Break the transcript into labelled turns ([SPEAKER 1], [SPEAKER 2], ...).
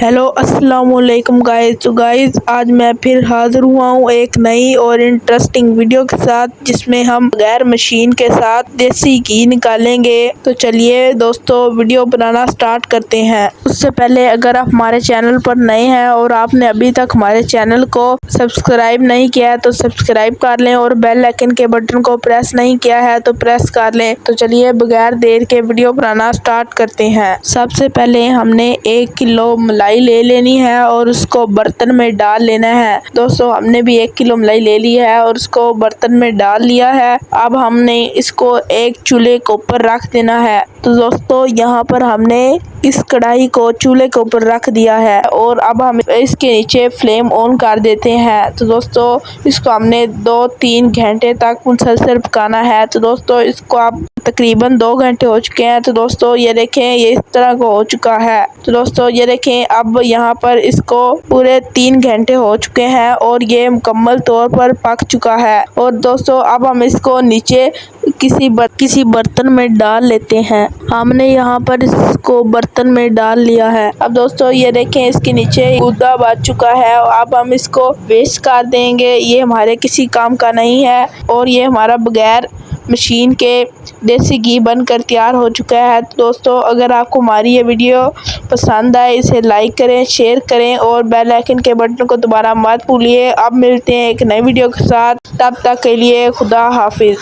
[SPEAKER 1] Hello अस्सलाम वालेकुम guys. तो गाइस आज मैं फिर हाजिर हुआ हूँ एक नई और इंटरेस्टिंग वीडियो के साथ, जिसमें हम गैर मशीन के साथ देसी घी निकालेंगे। तो चलिए दोस्तों वीडियो बनाना स्टार्ट करते हैं। उससे पहले अगर आप हमारे चैनल पर नए हैं और आपने अभी तक हमारे चैनल को सब्सक्राइब नहीं किया है तो सब्सक्राइब कर लें, और बेल आइकन के बटन को प्रेस नहीं किया है तो प्रेस कर लें। तो चलिए बगैर देर के वीडियो बनाना स्टार्ट करते हैं। सबसे पहले हमने 1 किलो मलाई ले लेनी है और उसको बर्तन में डाल लेना है। दोस्तों हमने भी 1 किलो मलाई ले ली है और उसको बर्तन में डाल लिया है। अब हमने इसको एक चूल्हे के ऊपर रख देना है। तो दोस्तों यहाँ पर हमने इस कढ़ाई को चूल्हे के ऊपर रख दिया है और अब हम इसके नीचे फ्लेम ऑन कर देते हैं। तो दोस्तों इसको हमने 2-3 घंटे तक मुसलसल पकाना है। तो दोस्तों इसको आप तकरीबन 2 घंटे हो चुके हैं। तो दोस्तों ये देखें, ये इस तरह का हो चुका है। तो दोस्तों ये देखें, अब यहाँ पर इसको पूरे 3 घंटे हो चुके हैं और ये मुकम्मल तौर पर पक चुका है। और दोस्तों अब हम इसको नीचे किसी बर्तन में डाल लेते हैं। हमने यहाँ पर इसको बर्तन में डाल लिया है। अब दोस्तों ये देखें, इसके नीचे गूदा बच चुका है। अब हम इसको वेस्ट कर देंगे, ये हमारे किसी काम का नहीं है और ये हमारा बगैर मशीन के देसी घी बनकर तैयार हो चुका है। तो दोस्तों अगर आपको हमारी ये वीडियो पसंद आए इसे लाइक करें, शेयर करें और बेल आइकन के बटन को दोबारा मत भूलिए। अब मिलते हैं एक नई वीडियो के साथ, तब तक के लिए खुदा हाफिज।